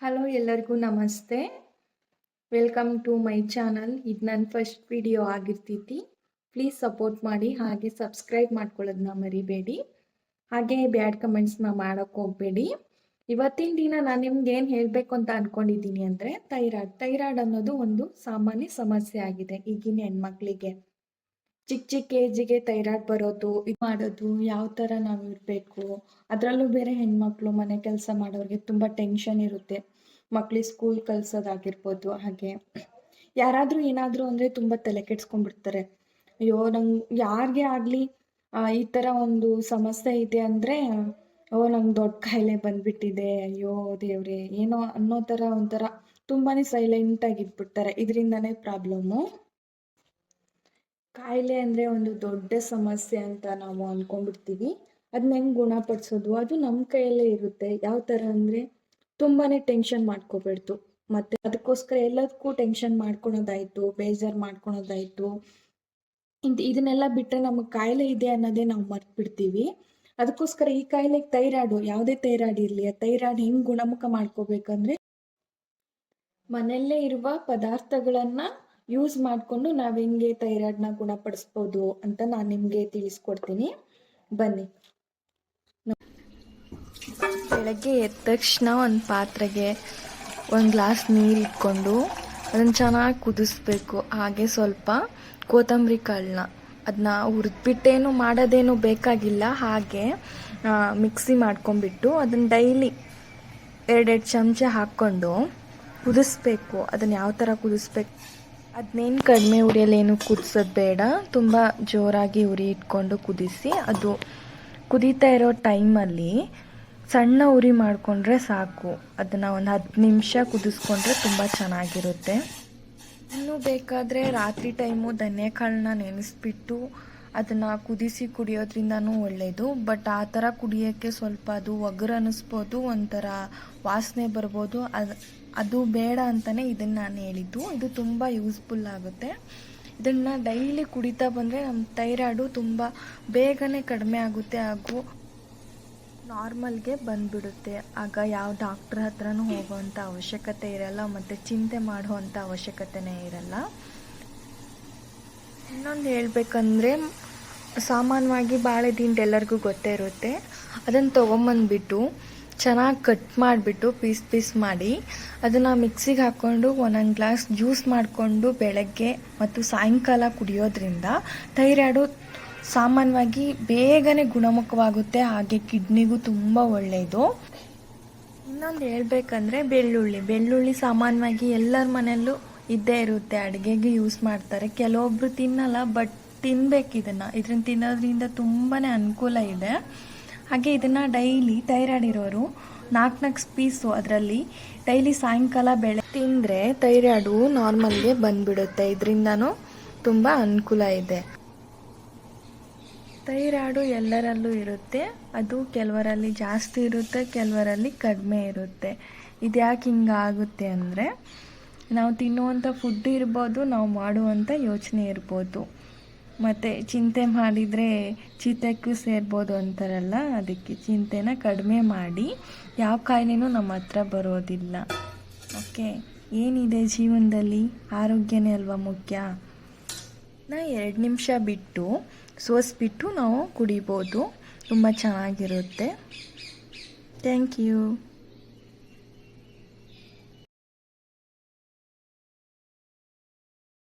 Hello ಎಲ್ಲರಿಗೂ ನಮಸ್ತೆ. Welcome to my channel. ಇದು ನನ್ನ ಫಸ್ಟ್ ವಿಡಿಯೋ ಆಗಿರ್ತೈತಿ. ಪ್ಲೀಸ್ ಸಪೋರ್ಟ್ ಮಾಡಿ, ಹಾಗೆ ಸಬ್ಸ್ಕ್ರೈಬ್ ಮಾಡ್ಕೊಳ್ಳೋದನ್ನ ಮರಿಬೇಡಿ. ಹಾಗೆ ಬ್ಯಾಡ್ ಕಮೆಂಟ್ಸ್ನ ಮಾಡೋಕ್ಕೆ ಹೋಗಬೇಡಿ. ಇವತ್ತಿನ ದಿನ ನಾನು ನಿಮ್ಗೆ ಏನು ಹೇಳಬೇಕು ಅಂತ ಅಂದ್ಕೊಂಡಿದ್ದೀನಿ ಅಂದರೆ ಥೈರಾಯ್ಡ್ ಅನ್ನೋದು ಒಂದು ಸಾಮಾನ್ಯ ಸಮಸ್ಯೆ ಆಗಿದೆ ಈಗಿನ ಹೆಣ್ಮಕ್ಳಿಗೆ. ಚಿಕ್ಕ ಚಿಕ್ಕ ಏಜಿಗೆ ಥೈರಾಯ್ಡ್ ಬರೋದು, ಇದು ಮಾಡೋದು, ಯಾವ ಥರ ನಾವು ಇರಬೇಕು, ಅದರಲ್ಲೂ ಬೇರೆ ಹೆಣ್ಮಕ್ಳು ಮನೆ ಕೆಲಸ ಮಾಡೋರಿಗೆ ತುಂಬ ಟೆನ್ಷನ್ ಇರುತ್ತೆ. ಮಕ್ಳಿಗೆ ಸ್ಕೂಲ್ ಕಳ್ಸೋದಾಗಿರ್ಬೋದು. ಹಾಗೆ ಯಾರಾದರೂ ಏನಾದರೂ ಅಂದರೆ ತುಂಬ ತಲೆ ಕೆಡ್ಸ್ಕೊಂಡ್ಬಿಡ್ತಾರೆ. ಅಯ್ಯೋ ನಂಗೆ ಯಾರಿಗೆ ಆಗಲಿ ಈ ಥರ ಒಂದು ಸಮಸ್ಯೆ ಇದೆ ಅಂದರೆ, ಓ ನಂಗೆ ದೊಡ್ಡ ಕಾಯಿಲೆ ಬಂದ್ಬಿಟ್ಟಿದೆ, ಅಯ್ಯೋ ದೇವ್ರೆ ಏನೋ ಅನ್ನೋ ಥರ ಒಂಥರ ತುಂಬಾ ಸೈಲೆಂಟಾಗಿ ಇದ್ಬಿಡ್ತಾರೆ. ಇದರಿಂದನೇ ಪ್ರಾಬ್ಲಮ್ಮು. ಕಾಯಿಲೆ ಅಂದರೆ ಒಂದು ದೊಡ್ಡ ಸಮಸ್ಯೆ ಅಂತ ನಾವು ಅಂದ್ಕೊಂಡ್ಬಿಡ್ತೀವಿ. ಅದನ್ನ ಹೆಂಗೆ ಗುಣಪಡಿಸೋದು ಅದು ನಮ್ಮ ಕೈಯಲ್ಲೇ ಇರುತ್ತೆ. ಯಾವ ಥರ ಅಂದರೆ ತುಂಬಾ ಟೆನ್ಷನ್ ಮಾಡ್ಕೋಬಾರ್ದು. ಮತ್ತು ಅದಕ್ಕೋಸ್ಕರ ಎಲ್ಲದಕ್ಕೂ ಟೆನ್ಷನ್ ಮಾಡ್ಕೊಳೋದಾಯಿತು, ಬೇಜಾರು ಮಾಡ್ಕೊಳೋದಾಯಿತು, ಇದನ್ನೆಲ್ಲ ಬಿಟ್ಟರೆ ನಮಗೆ ಕಾಯಿಲೆ ಇದೆ ಅನ್ನೋದೇ ನಾವು ಮರ್ತ್ಬಿಡ್ತೀವಿ. ಅದಕ್ಕೋಸ್ಕರ ಈ ಕಾಯಿಲೆಗೆ ಯಾವುದೇ ಥೈರಾಯ್ಡ್ ಇರಲಿ, ಆ ಥೈರಾಯ್ಡ್ ಹೆಂಗೆ ಗುಣಮುಖ ಮಾಡ್ಕೋಬೇಕಂದ್ರೆ ಮನೆಯಲ್ಲೇ ಇರುವ ಪದಾರ್ಥಗಳನ್ನು ಯೂಸ್ ಮಾಡಿಕೊಂಡು ನಾವು ಹೆಂಗೆ ಥೈರಾಯ್ಡ್ನ ಗುಣಪಡಿಸ್ಬೋದು ಅಂತ ನಾನು ನಿಮಗೆ ತಿಳಿಸ್ಕೊಡ್ತೀನಿ. ಬನ್ನಿ. ಬೆಳಗ್ಗೆ ಎದ್ದ ತಕ್ಷಣ ಒಂದು ಪಾತ್ರೆಗೆ ಒಂದು ಗ್ಲಾಸ್ ನೀರು ಇಟ್ಕೊಂಡು ಅದನ್ನು ಚೆನ್ನಾಗಿ ಕುದಿಸ್ಬೇಕು. ಹಾಗೆ ಸ್ವಲ್ಪ ಕೊತ್ತಂಬರಿ ಕಾಳನ್ನ ಅದನ್ನ ಹುರಿದ್ಬಿಟ್ಟೇನು ಮಾಡೋದೇನು ಬೇಕಾಗಿಲ್ಲ, ಹಾಗೆ ಮಿಕ್ಸಿ ಮಾಡ್ಕೊಂಡ್ಬಿಟ್ಟು ಅದನ್ನು ಡೈಲಿ 2 ಚಮಚ ಹಾಕ್ಕೊಂಡು ಕುದಿಸ್ಬೇಕು. ಅದನ್ನು ಯಾವ ಥರ ಕುದಿಸ್ಬೇಕು, ಅದನ್ನೇನು ಕಡಿಮೆ ಉರಿಯಲ್ಲೇನು ಕುದಿಸೋದು ಬೇಡ, ತುಂಬ ಜೋರಾಗಿ ಉರಿ ಇಟ್ಕೊಂಡು ಕುದಿಸಿ, ಅದು ಕುದೀತಾ ಇರೋ ಟೈಮಲ್ಲಿ ಸಣ್ಣ ಉರಿ ಮಾಡಿಕೊಂಡ್ರೆ ಸಾಕು. ಅದನ್ನು ಒಂದು 10 ನಿಮಿಷ ಕುದಿಸ್ಕೊಂಡ್ರೆ ತುಂಬ ಚೆನ್ನಾಗಿರುತ್ತೆ. ಇನ್ನೂ ಬೇಕಾದರೆ ರಾತ್ರಿ ಟೈಮು ಧನಿಯಾಕಾಳನ್ನ ನೆನೆಸ್ಬಿಟ್ಟು ಅದನ್ನು ಕುದಿಸಿ ಕುಡಿಯೋದ್ರಿಂದನೂ ಒಳ್ಳೆಯದು. ಬಟ್ ಆ ಥರ ಕುಡಿಯೋಕ್ಕೆ ಸ್ವಲ್ಪ ಅದು ಒಗರು ಅನ್ನಿಸ್ಬೋದು, ಒಂಥರ ವಾಸನೆ ಬರ್ಬೋದು. ಅದು ಬೇಡ ಅಂತಲೇ ಇದನ್ನು ನಾನು ಹೇಳಿದ್ದು. ಇದು ತುಂಬ ಯೂಸ್ಫುಲ್ ಆಗುತ್ತೆ. ಇದನ್ನು ಡೈಲಿ ಕುಡಿತಾ ಬಂದರೆ ನಮ್ಮ ಥೈರಾಯ್ಡು ತುಂಬ ಬೇಗನೆ ಕಡಿಮೆ ಆಗುತ್ತೆ, ಹಾಗೂ ನಾರ್ಮಲ್ಗೆ ಬಂದುಬಿಡುತ್ತೆ. ಆಗ ಯಾವ ಡಾಕ್ಟ್ರ್ ಹತ್ರನೂ ಹೋಗೋವಂಥ ಅವಶ್ಯಕತೆ ಇರಲ್ಲ, ಮತ್ತು ಚಿಂತೆ ಮಾಡುವಂಥ ಅವಶ್ಯಕತೆನೇ ಇರಲ್ಲ. ಇನ್ನೊಂದು ಹೇಳಬೇಕಂದ್ರೆ, ಸಾಮಾನ್ಯವಾಗಿ ಬಾಳೆದಿಂಡು ಎಲ್ಲರಿಗೂ ಗೊತ್ತೇ ಇರುತ್ತೆ. ಅದನ್ನು ತೊಗೊಂಬಂದ್ಬಿಟ್ಟು ಚೆನ್ನಾಗಿ ಕಟ್ ಮಾಡಿಬಿಟ್ಟು ಪೀಸ್ ಮಾಡಿ ಅದನ್ನು ಮಿಕ್ಸಿಗೆ ಹಾಕ್ಕೊಂಡು ಒಂದೊಂದು ಗ್ಲಾಸ್ ಜ್ಯೂಸ್ ಮಾಡಿಕೊಂಡು ಬೆಳಗ್ಗೆ ಮತ್ತು ಸಾಯಂಕಾಲ ಕುಡಿಯೋದ್ರಿಂದ ಥೈರಾಯ್ಡು ಸಾಮಾನ್ಯವಾಗಿ ಬೇಗನೆ ಗುಣಮುಖವಾಗುತ್ತೆ. ಹಾಗೆ ಕಿಡ್ನಿಗೂ ತುಂಬ ಒಳ್ಳೆಯದು. ಇನ್ನೊಂದು ಹೇಳ್ಬೇಕಂದ್ರೆ ಬೆಳ್ಳುಳ್ಳಿ ಸಾಮಾನ್ಯವಾಗಿ ಎಲ್ಲರ ಮನೆಯಲ್ಲೂ ಇದ್ದೇ ಇರುತ್ತೆ, ಅಡುಗೆಗೆ ಯೂಸ್ ಮಾಡ್ತಾರೆ. ಕೆಲವೊಬ್ರು ತಿನ್ನಲ್ಲ, ಬಟ್ ತಿನ್ಬೇಕು. ಇದನ್ನು ತಿನ್ನೋದ್ರಿಂದ ತುಂಬಾ ಅನುಕೂಲ ಇದೆ. ಹಾಗೆ ಇದನ್ನು ಡೈಲಿ ಥೈರಾಯ್ಡ್ ಇರೋರು 4 ಪೀಸು ಅದರಲ್ಲಿ ಡೈಲಿ ಸಾಯಂಕಾಲ ಬೆಳೆ ತಿಂದರೆ ಥೈರಾಯ್ಡು ನಾರ್ಮಲ್ಗೆ ಬಂದುಬಿಡುತ್ತೆ. ಇದರಿಂದನೂ ತುಂಬ ಅನುಕೂಲ ಇದೆ. ಥೈರಾಯ್ಡು ಎಲ್ಲರಲ್ಲೂ ಇರುತ್ತೆ, ಅದು ಕೆಲವರಲ್ಲಿ ಜಾಸ್ತಿ ಇರುತ್ತೆ, ಕೆಲವರಲ್ಲಿ ಕಡಿಮೆ ಇರುತ್ತೆ. ಇದು ಯಾಕೆ ಹಿಂಗಾಗುತ್ತೆ ಅಂದರೆ, ನಾವು ತಿನ್ನುವಂಥ ಫುಡ್ ಇರ್ಬೋದು, ನಾವು ಮಾಡುವಂಥ ಯೋಚನೆ ಇರ್ಬೋದು, ಮತ್ತು ಚಿಂತೆ ಮಾಡಿದರೆ ಚಿತೆಕ್ಕೂ ಸೇರ್ಬೋದು ಅಂತಾರಲ್ಲ, ಅದಕ್ಕೆ ಚಿಂತೆನ ಕಡಿಮೆ ಮಾಡಿ ಯಾವ ಕಾಯಿಲೆನೂ ನಮ್ಮ ಹತ್ರ ಬರೋದಿಲ್ಲ. ಓಕೆ, ಏನಿದೆ ಜೀವನದಲ್ಲಿ ಆರೋಗ್ಯನೇ ಅಲ್ವಾ ಮುಖ್ಯ. 2 ನಿಮಿಷ ಬಿಟ್ಟು ಸೋಸಿಬಿಟ್ಟು ನಾವು ಕುಡಿಬೋದು, ತುಂಬ ಚೆನ್ನಾಗಿರುತ್ತೆ. Thank you.